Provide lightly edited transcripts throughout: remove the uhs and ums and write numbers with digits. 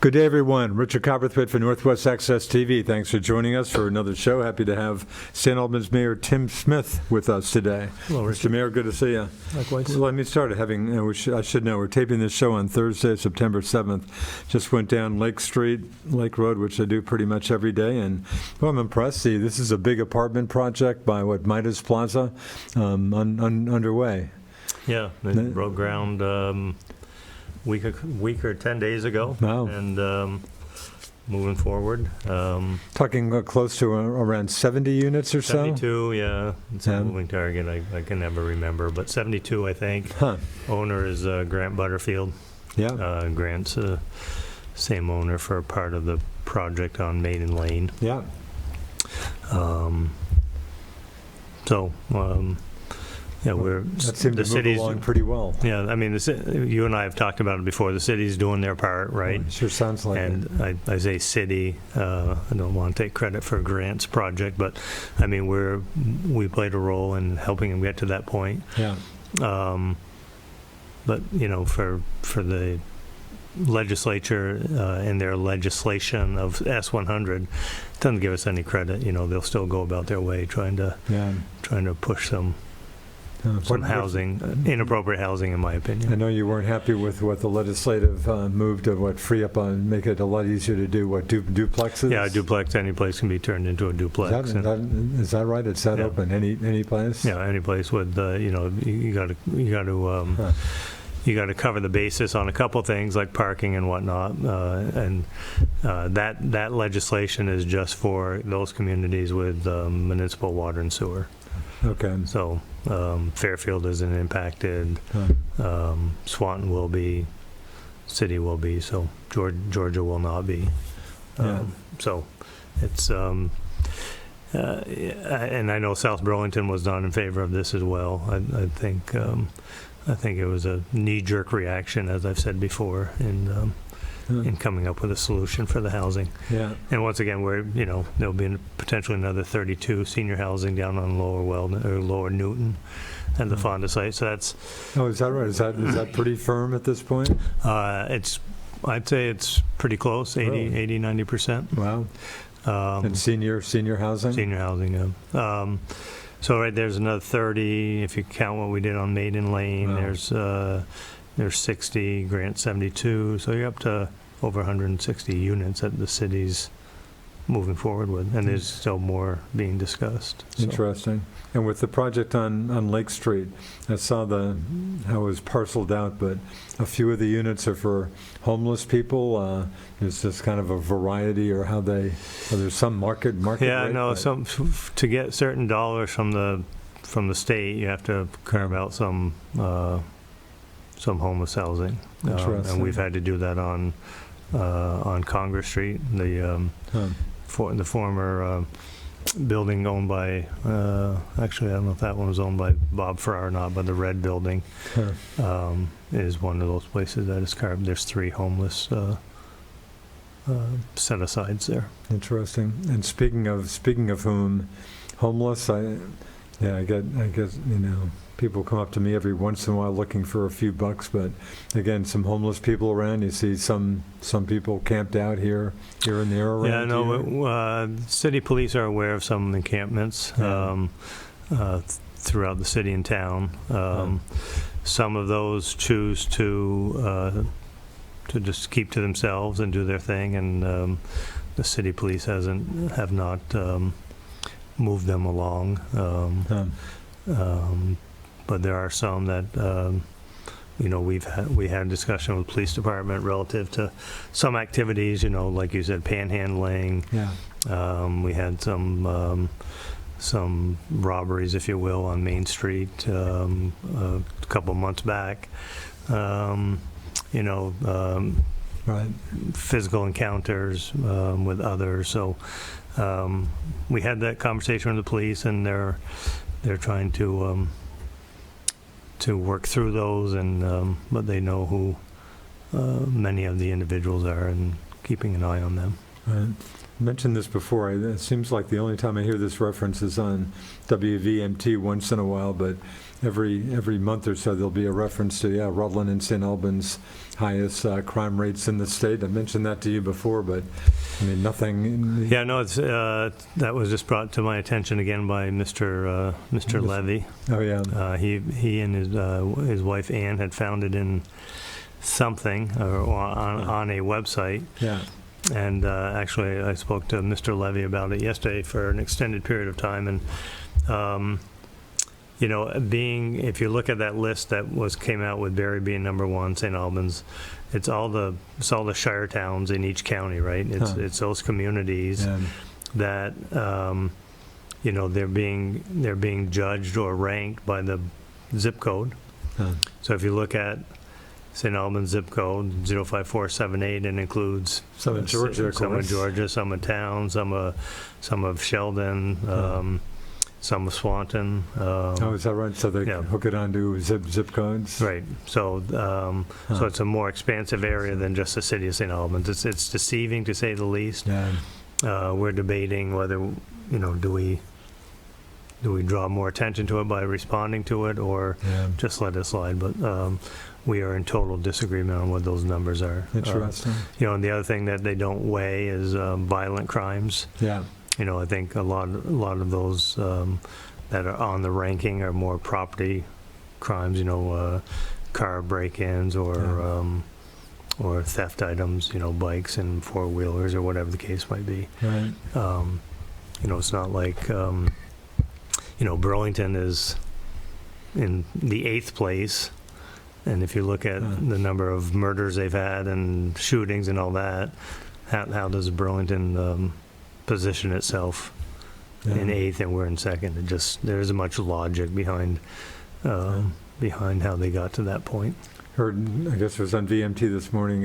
Good day, everyone. Richard Cowperthwait for Northwest Access TV. Thanks for joining us for another show. Happy to have St. Albans Mayor Tim Smith with us today. Hello, Richard. Mr. Mayor, good to see you. Likewise. Well, let me start. I should know, we're taping this show on Thursday, September 7th. Just went down Lake Road, which I do pretty much every day, and well, I'm impressed. See, this is a big apartment project by Midas Plaza underway. Yeah, they broke ground week or 10 days ago. Wow. And moving forward. Talking close to around 70 units or so? 72, yeah. It's a moving target. I can never remember, but 72, I think. Huh. Owner is Grant Butterfield. Yeah. Grant's same owner for part of the project on Maiden Lane. Yeah. Yeah, that seemed to move along pretty well. Yeah, I mean, you and I have talked about it before. The city's doing their part, right? It sure sounds like it. And I say city. I don't want to take credit for Grant's project, but I mean, we played a role in helping him get to that point. Yeah. But you know, for the legislature and their legislation of S100, it doesn't give us any credit. You know, they'll still go about their way trying to push some housing, inappropriate housing, in my opinion. I know you weren't happy with what the legislative move to free up on, make it a lot easier to do duplexes. Yeah, a duplex. Any place can be turned into a duplex. Is that right? It's that open? Any place? Yeah, any place with you know, you got to cover the basis on a couple things like parking and whatnot, and that legislation is just for those communities with municipal water and sewer. Okay. So Fairfield isn't impacted. Swanton will be. City will be. So Georgia will not be. So it's and I know South Burlington was not in favor of this as well. I think it was a knee-jerk reaction, as I've said before, in coming up with a solution for the housing. Yeah. And once again, there'll be potentially another 32 senior housing down on Lower Newton and the Fonda site. So that's. Oh, is that right? Is that pretty firm at this point? I'd say it's pretty close, 80-90%. Wow. And senior housing? Senior housing, yeah. So right there's another 30 if you count what we did on Maiden Lane. Wow. There's 60, Grant 72, so you're up to over 160 units that the city's moving forward with, and there's still more being discussed. So. Interesting. And with the project on Lake Street, I saw how it was parceled out, but a few of the units are for homeless people. There's just kind of a variety, or there's some market yeah, rate, no, to get certain dollars from the state, you have to carve out some homeless housing, and we've had to do that on Congress Street, the former building owned by. Actually, I don't know if that one was owned by Bob Farrar or not, but the red building is one of those places that is carved. There's 3 homeless set asides there. Interesting. And speaking of whom, homeless, I guess people come up to me every once in a while looking for a few bucks, but again, some homeless people around. You see some people camped out here and there around. Yeah, no, city police are aware of some encampments throughout the city and town. Some of those choose to just keep to themselves and do their thing, and the city police have not moved them along. But there are some that we had a discussion with the police department relative to some activities, like you said, panhandling. Yeah. We had some robberies, if you will, on Main Street a couple months back. Right. Physical encounters with others. So we had that conversation with the police, and they're trying to work through those, but they know who many of the individuals are and keeping an eye on them. I mentioned this before. It seems like the only time I hear this reference is on WVMT once in a while, but every month or so there'll be a reference to, Rutland and St. Albans highest crime rates in the state. I mentioned that to you before, but I mean, nothing. Yeah, no, it's that was just brought to my attention again by Mr. Levy. Oh, yeah. He and his wife Ann had found it in something or on a website. Yeah. And actually, I spoke to Mr. Levy about it yesterday for an extended period of time. And, if you look at that list that came out with Barry being number 1, St. Albans, it's all the shire towns in each county, right? It's those communities that, they're being judged or ranked by the zip code. So if you look at St. Albans zip code 05478, and includes some of Georgia, some of town, some of Sheldon, some of Swanton. Is that right? So they hook it onto zip codes, right? So so it's a more expansive area than just the city of St. Albans. It's deceiving, to say the least. Yeah. We're debating whether do we draw more attention to it by responding to it, or just let it slide. But we are in total disagreement on what those numbers are. Interesting. And the other thing that they don't weigh is violent crimes. Yeah. I think a lot of those that are on the ranking are more property crimes. Car break-ins or theft items. Bikes and four-wheelers or whatever the case might be. Right. It's not like Burlington is in the 8th place. And if you look at the number of murders they've had and shootings and all that, how does Burlington position itself in 8th and we're in 2nd? There isn't much logic behind how they got to that point. Heard, I guess it was on VMT this morning,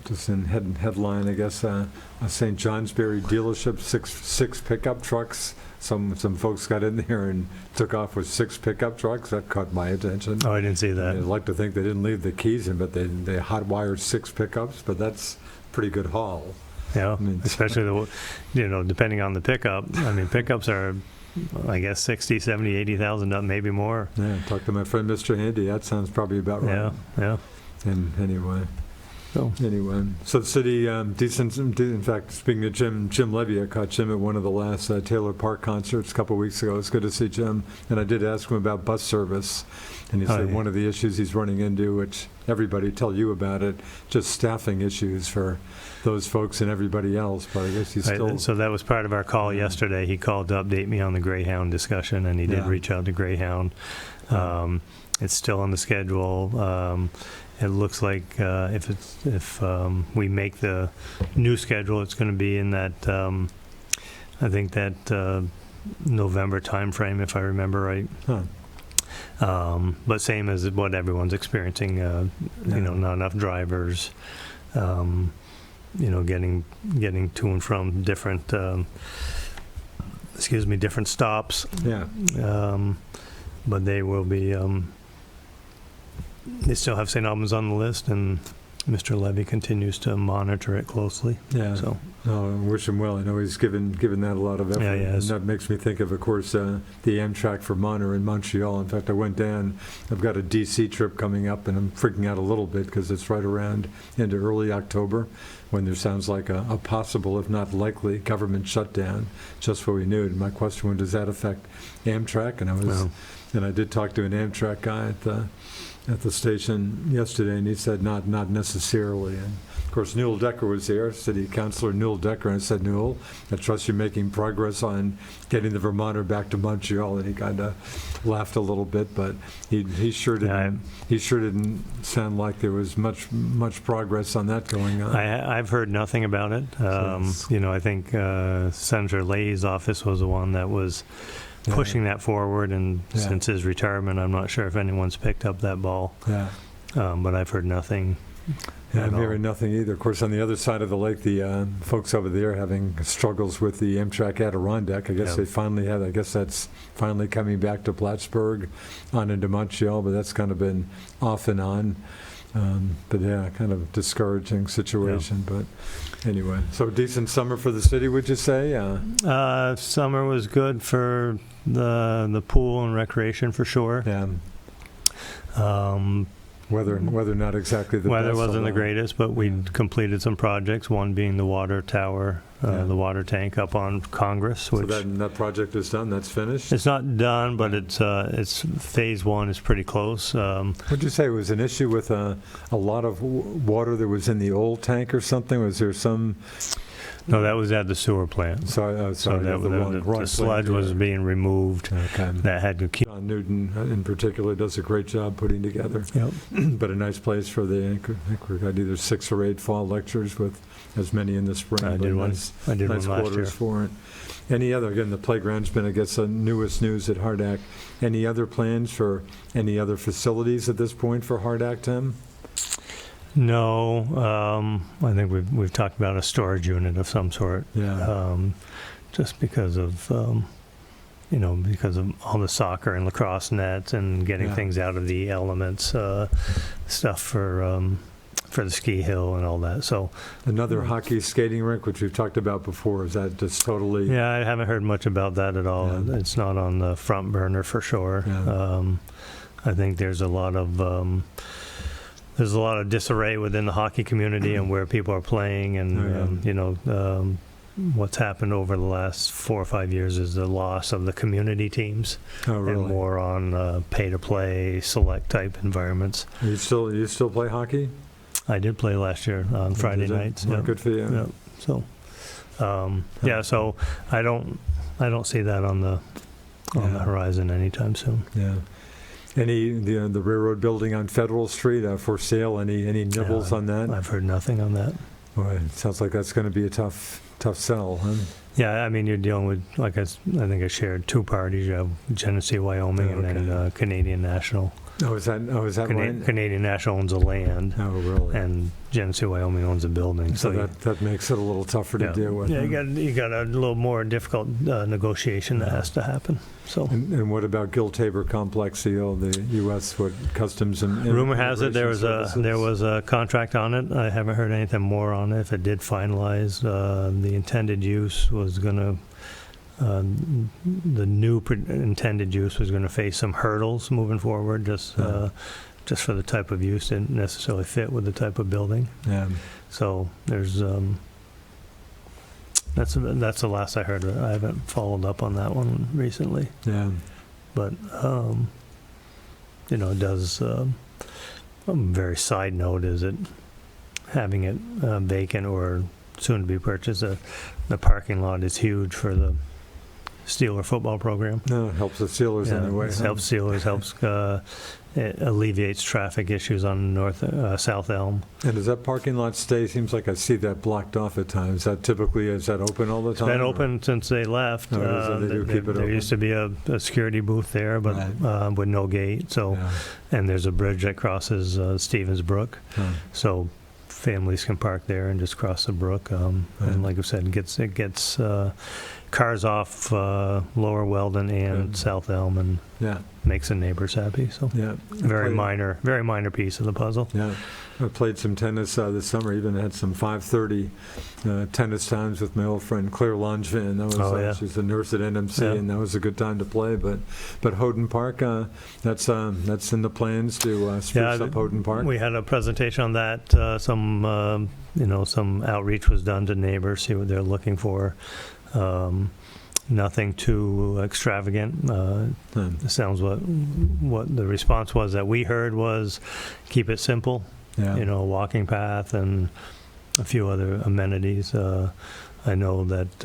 just in headline, I guess, a St. Johnsbury dealership, six pickup trucks. Some folks got in there and took off with 6 pickup trucks. That caught my attention. Oh, I didn't see that. I'd like to think they didn't leave the keys in, but they hot-wired 6 pickups, but that's a pretty good haul. Yeah, especially depending on the pickup. I mean, pickups are, I guess, 60, 70, 80,000 up, maybe more. Yeah, talk to my friend Mr. Handy. That sounds probably about right. Yeah. And anyway, so the city, decent. In fact, speaking of Jim Levy, I caught Jim at one of the last Taylor Park concerts a couple of weeks ago. It's good to see Jim. And I did ask him about bus service, and he said one of the issues he's running into, which everybody tell you about it, just staffing issues for those folks and everybody else. But I guess he's still. So that was part of our call yesterday. He called to update me on the Greyhound discussion, and he did reach out to Greyhound. It's still on the schedule. It looks like if we make the new schedule, it's going to be in that I think that November timeframe, if I remember right. But same as what everyone's experiencing. Not enough drivers. Getting to and from different different stops. Yeah. But they will be. They still have St. Albans on the list, and Mr. Levy continues to monitor it closely. Yeah. So. I wish him well. I know he's given that a lot of effort. Yeah, and that makes me think of course, the Amtrak for Monterey in Montreal. In fact, I went down. I've got a D.C. trip coming up, and I'm freaking out a little bit because it's right around into early October, when there sounds like a possible, if not likely, government shutdown. Just what we knew. And my question was, does that affect Amtrak? And I did talk to an Amtrak guy at the station yesterday, and he said not necessarily. And of course, Newell Decker was there, City Councilor Newell Decker, and I said, Newell, I trust you're making progress on getting the Vermonter back to Montreal. And he kind of laughed a little bit, but he sure didn't sound like there was much progress on that going on. I've heard nothing about it. I think Senator Leahy's office was the one that was pushing that forward, and since his retirement, I'm not sure if anyone's picked up that ball. Yeah. But I've heard nothing. I'm hearing nothing either. Of course, on the other side of the lake, the folks over there having struggles with the Amtrak Adirondack. I guess they finally have. I guess that's finally coming back to Plattsburgh on into Montreal, but that's kind of been off and on. But yeah, kind of discouraging situation. But anyway, so decent summer for the city, would you say? Summer was good for the pool and recreation for sure. Yeah. Weather not exactly the weather best. Wasn't the greatest, but we completed some projects. One being the water tower, the water tank up on Congress. Which so that project is done. That's finished. It's not done, but it's phase one is pretty close. Would you say it was an issue with a lot of water that was in the old tank or something? Was there some? No, that was at the sewer plant. So the sludge was being removed. Okay. That had to keep. John Newton, in particular, does a great job putting together. Yep. But a nice place for I think we got either 6 or 8 fall lectures with as many in the spring. I did one. I did nice one last quarters year. For it. Any other? Again, the playground's been, I guess, the newest news at Hardack. Any other plans for any other facilities at this point for Hardack, Tim? No, I think we've talked about a storage unit of some sort. Yeah. Just because of because of all the soccer and lacrosse nets and getting things out of the elements, stuff for the ski hill and all that. So another hockey skating rink, which we've talked about before, is that just totally? Yeah, I haven't heard much about that at all. Yeah. It's not on the front burner for sure. Yeah. I think there's a lot of disarray within the hockey community and where people are playing, and what's happened over the last 4 or 5 years is the loss of the community teams. Oh, really? And more on pay-to-play, select type environments. You still play hockey? I did play last year on Friday nights. Well, good for you. Yeah. So, so I don't see that on the horizon anytime soon. Yeah. The railroad building on Federal Street for sale? Any nibbles on that? I've heard nothing on that. Well, it sounds like that's going to be a tough sell, huh? Yeah, I mean, you're dealing with, like I think I shared 2 parties. You have Genesee, Wyoming, and then Canadian National. Is that right? Canadian National owns the land. Oh, really? And Genesee, Wyoming owns the building. So that makes it a little tougher to deal with. Yeah, you got a little more difficult negotiation that has to happen. So. And what about Gil-Tabor Complex, the U.S. Customs and rumor has it there Services? was a contract on it. I haven't heard anything more on it. If it did finalize, the intended use was going to. The new intended use was going to face some hurdles moving forward, just for the type of use didn't necessarily fit with the type of building. Yeah. So there's that's the last I heard. I haven't followed up on that one recently. Yeah. But it does. A very side note is it having it vacant or soon to be purchased. The parking lot is huge for the Steeler football program. No, it helps the Steelers anyway. It helps Steelers, helps it alleviates traffic issues on South Elm. And does that parking lot stay? Seems like I see that blocked off at times. Is that open all the time? It's been open since they left. They do keep it open. There used to be a security booth there, but with no gate. So, and there's a bridge that crosses Stevens Brook. So families can park there and just cross the brook. And like I said, it gets cars off Lower Weldon and South Elm, and makes the neighbors happy. So very minor piece of the puzzle. Yeah, I played some tennis this summer. Even had some 5:30 tennis times with my old friend Claire Langevin. That was she's a nurse at NMC, and that was a good time to play. But Hoden Park, that's in the plans to spruce up Hoden Park. We had a presentation on that. Some outreach was done to neighbors, see what they're looking for. Nothing too extravagant. It sounds what the response was that we heard was keep it simple. A walking path and a few other amenities. I know that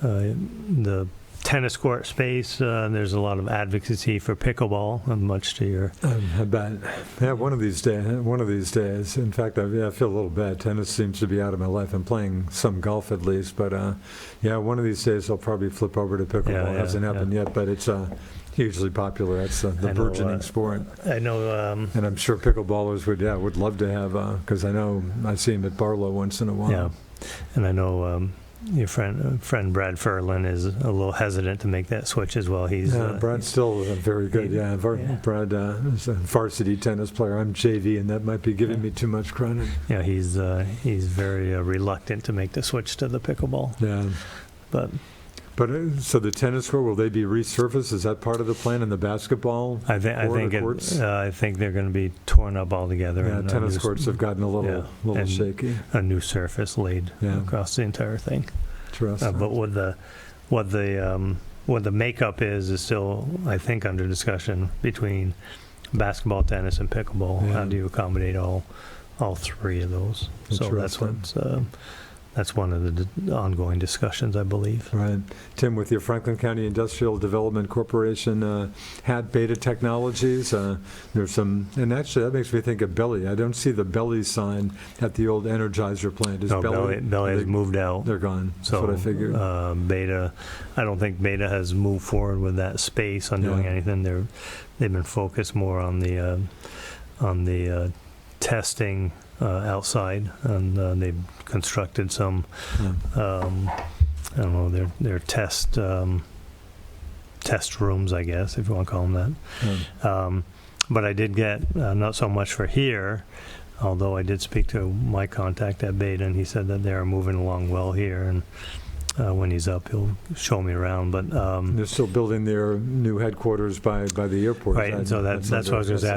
the tennis court space, there's a lot of advocacy for pickleball, much to your... I bet. Yeah, one of these days. In fact, I feel a little bad. Tennis seems to be out of my life. I'm playing some golf at least, but one of these days I'll probably flip over to pickleball. It hasn't happened yet, but it's hugely popular. It's the burgeoning sport. I know... and I'm sure pickleballers would love to have, because I know I see them at Barlow once in a while. Yeah, and I know... your friend Brad Furlan is a little hesitant to make that switch as well. He's Brad's still very good. Brad is a varsity tennis player. I'm JV, and that might be giving me too much credit. Yeah, he's very reluctant to make the switch to the pickleball. Yeah, but so the tennis court, will they be resurfaced? Is that part of the plan? And the basketball? I think they're going to be torn up altogether. Yeah, and tennis courts have gotten a little shaky. A new surface laid across the entire thing. Interesting. But what the makeup is still, I think, under discussion between basketball, tennis, and pickleball. Yeah. How do you accommodate all three of those? So that's one of the ongoing discussions, I believe. Right. Tim, with your Franklin County Industrial Development Corporation hat, Beta Technologies, there's some, and actually that makes me think of Belly. I don't see the Belly sign at the old Energizer plant. Belly has moved out. They're gone. That's so, what I figured. Beta, I don't think Beta has moved forward with that space on doing anything. They've been focused more on the testing outside, and they've constructed some, I don't know, their test rooms, I guess, if you want to call them that. But I did get, not so much for here, although I did speak to my contact at Beta, and he said that they are moving along well here, and when he's up, he'll show me around. But they're still building their new headquarters by the airport. Right, and so that's what I was going to say.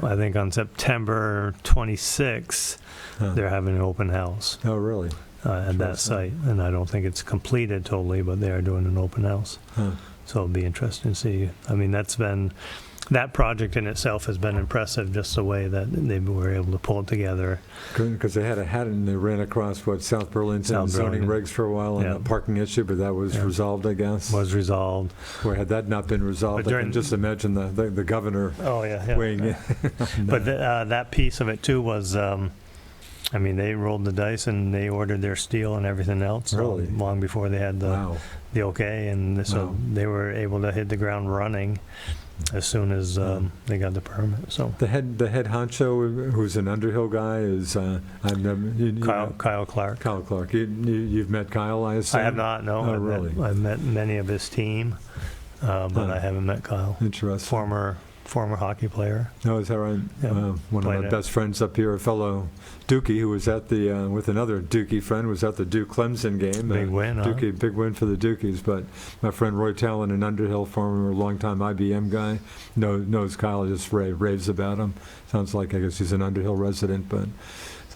I think on September 26th, they're having an open house. Oh, really? At that site, and I don't think it's completed totally, but they are doing an open house. So it'll be interesting to see. I mean, that project in itself has been impressive, just the way that they were able to pull it together. Because they had and they ran across South Burlington zoning regs for a while on the parking issue, but that was resolved, I guess. Was resolved. Where had that not been resolved, I can just imagine the governor weighing in. But that piece of it too was, I mean, they rolled the dice and they ordered their steel and everything else long before they had the okay, and so they were able to hit the ground running as soon as they got the permit. So the head honcho, who's an Underhill guy, is Kyle Clark. Kyle Clark. You've met Kyle, I assume? I have not. No. Oh, really? I've met many of his team, but I haven't met Kyle. Interesting. Former hockey player. Oh, is that right? Yeah. One of my best friends up here, a fellow Dookie, who was at the with another Dookie friend, was at the Duke Clemson game. Big win, Dookie, big win for the Dookies. But my friend Roy Talon in Underhill, former longtime IBM guy, knows Kyle. Just raves about him. Sounds like, I guess he's an Underhill resident. But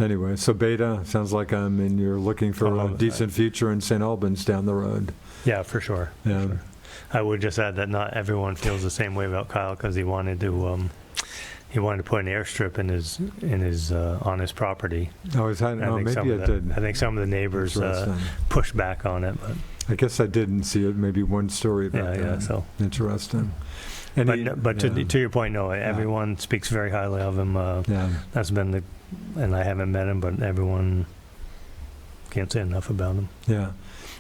anyway, so Beta sounds like you're looking for a decent future in St. Albans down the road. Yeah, for sure. Yeah. For sure. I would just add that not everyone feels the same way about Kyle, because he wanted to put an airstrip in his on his property. Oh, is that? No, maybe I did. I think some of the neighbors pushed back on it, but I guess I didn't see it. Maybe one story about that. Yeah. So interesting. But to your point, no, everyone speaks very highly of him. That's been and I haven't met him, but everyone can't say enough about him. Yeah.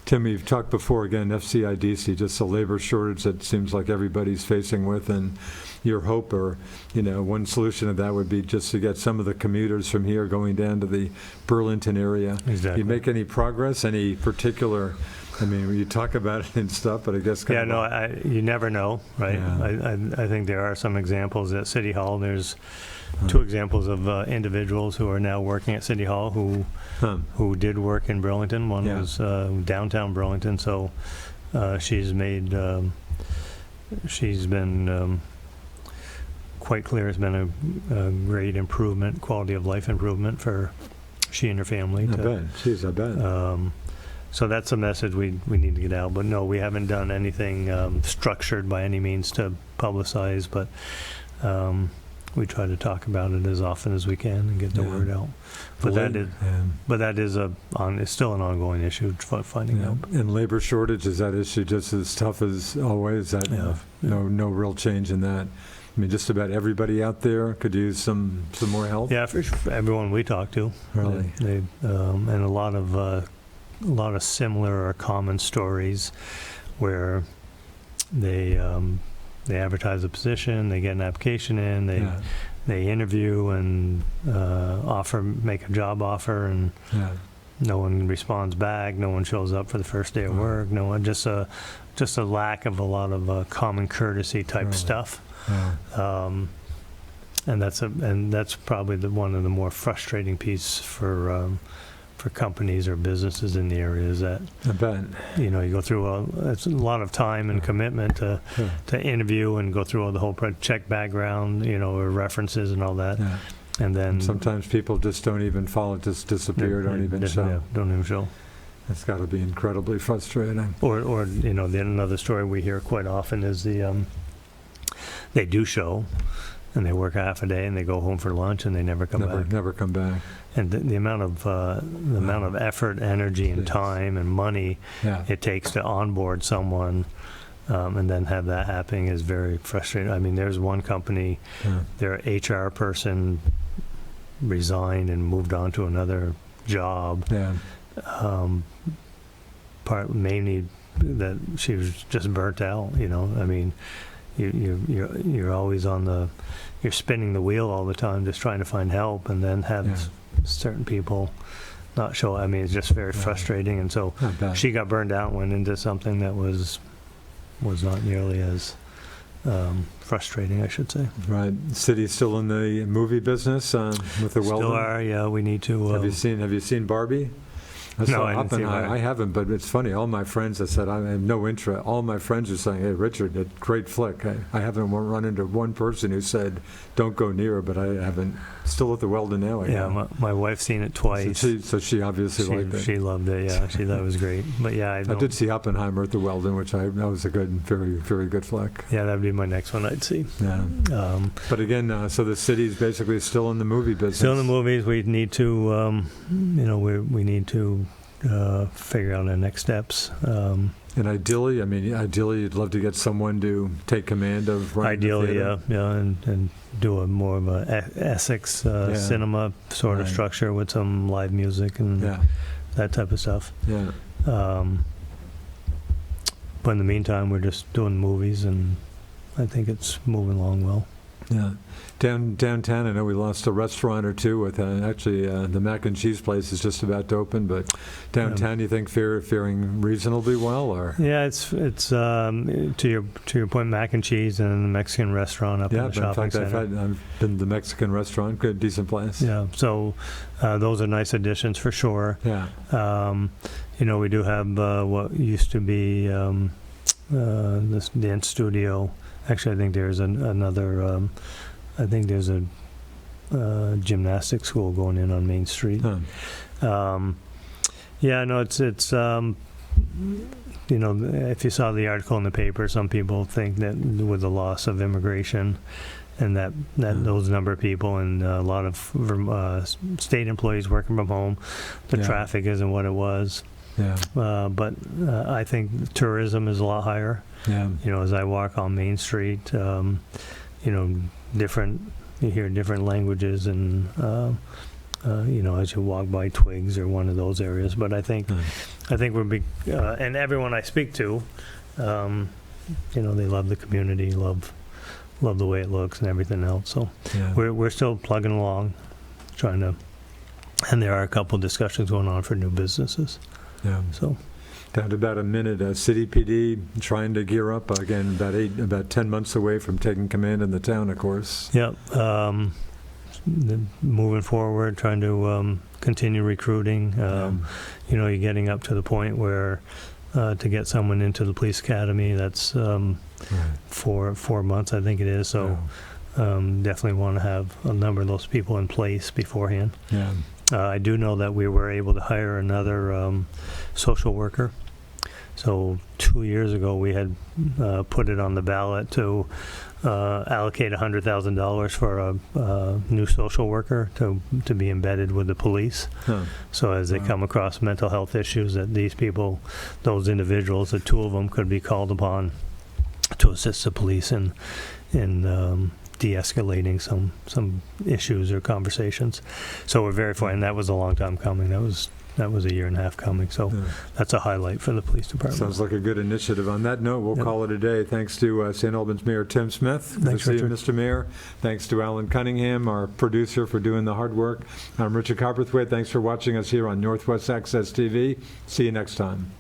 Tim, you've talked before, again, FCIDC, just a labor shortage that seems like everybody's facing with, and your hope, or, one solution to that would be just to get some of the commuters from here going down to the Burlington area. Exactly. You make any progress, any particular, you talk about it and stuff, but I guess you never know, right? Yeah. I think there are some examples at City Hall. There's two examples of individuals who are now working at City Hall who did work in Burlington. One was downtown Burlington, so she's been quite clear. It's been a great improvement, quality of life improvement for she and her family. I bet. So that's a message we need to get out. But no, we haven't done anything structured by any means to publicize, but we try to talk about it as often as we can and get the word out. But that is it's still an ongoing issue, finding help. And labor shortage, is that issue just as tough as always? No real change in that? Just about everybody out there could use some more help? Yeah, for everyone we talk to. Really? And a lot of similar or common stories where they advertise a position, they get an application in, they interview and make a job offer, and no one responds back, no one shows up for the first day of work, no one, just a lack of a lot of common courtesy type stuff. And that's probably one of the more frustrating pieces for companies or businesses in the area, is that I bet. you go through it's a lot of time and commitment to interview and go through all the whole check background, or references and all that. Yeah. And then Sometimes people just don't even follow, just disappear, don't even show. Yeah, don't even show. It's got to be incredibly frustrating. Or then another story we hear quite often is they do show, and they work half a day, and they go home for lunch, and they never come back. Never come back. And the amount of effort, energy, and time and money it takes to onboard someone, and then have that happening is very frustrating. I mean, there's one company, their HR person resigned and moved on to another job. Yeah. Mainly that she was just burnt out. I mean, you're always you're spinning the wheel all the time, just trying to find help, and then have certain people not show. I mean, it's just very frustrating. And so she got burned out, and went into something that was not nearly as frustrating, I should say. Right. City's still in the movie business with the Weldon? Still are, yeah. We need to... Have you seen Barbie? No, I didn't see Barbie. I haven't, but it's funny. All my friends that said, I have no interest. All my friends are saying, hey, Richard, a great flick. I haven't run into one person who said, don't go near it, but I haven't. Still at the Weldon now. My wife's seen it twice. So she obviously liked it. She loved it, yeah. She thought it was great. But yeah, I did see Oppenheimer at the Weldon, which that was a good, very, very good flick. Yeah, that would be my next one I'd see. Yeah. But again, so the city's basically still in the movie business. Still in the movies. We need to, we need to figure out the next steps. And ideally, you'd love to get someone to take command of running the theater. and do a more of a Essex cinema sort of structure with some live music and that type of stuff. Yeah. But in the meantime, we're just doing movies, and I think it's moving along well. Yeah. Downtown, I know we lost a restaurant or two with actually the mac and cheese place is just about to open, but downtown you think faring reasonably well, or? Yeah, it's to your point, mac and cheese and the Mexican restaurant up in the shopping center. I've been to the Mexican restaurant, good, decent place. Yeah, so those are nice additions for sure. Yeah. We do have what used to be this dance studio. Actually, I think there's another. I think there's a gymnastics school going in on Main Street. If you saw the article in the paper, some people think that with the loss of immigration, and that those number of people and a lot of state employees working from home, the traffic isn't what it was. Yeah. But I think tourism is a lot higher. Yeah. As I walk on Main Street, you hear different languages, and as you walk by Twigs or one of those areas. But I think we're big, and everyone I speak to, they love the community, love the way it looks and everything else. So we're still plugging along, trying to, and there are a couple discussions going on for new businesses. Yeah. So. Down to about a minute. City PD trying to gear up again. About 10 months away from taking command in the town, of course. Yep. Moving forward, trying to continue recruiting. You're getting up to the point where to get someone into the police academy, that's 4 months, I think it is. So definitely want to have a number of those people in place beforehand. Yeah. I do know that we were able to hire another social worker. So 2 years ago, we had put it on the ballot to allocate $100,000 for a new social worker to be embedded with the police. Huh. So as they come across mental health issues, that these people, those individuals, the two of them could be called upon to assist the police in de-escalating some issues or conversations. So we're very fortunate, and that was a long time coming. That was that was a year and a half coming. So that's a highlight for the police department. Sounds like a good initiative. On that note, we'll call it a day. Thanks to St. Albans Mayor Tim Smith. Good Thanks, to see you, Richard. Mr. Mayor. Thanks to Alan Cunningham, our producer, for doing the hard work. I'm Richard Cowperthwait. Thanks for watching us here on Northwest Access TV. See you next time.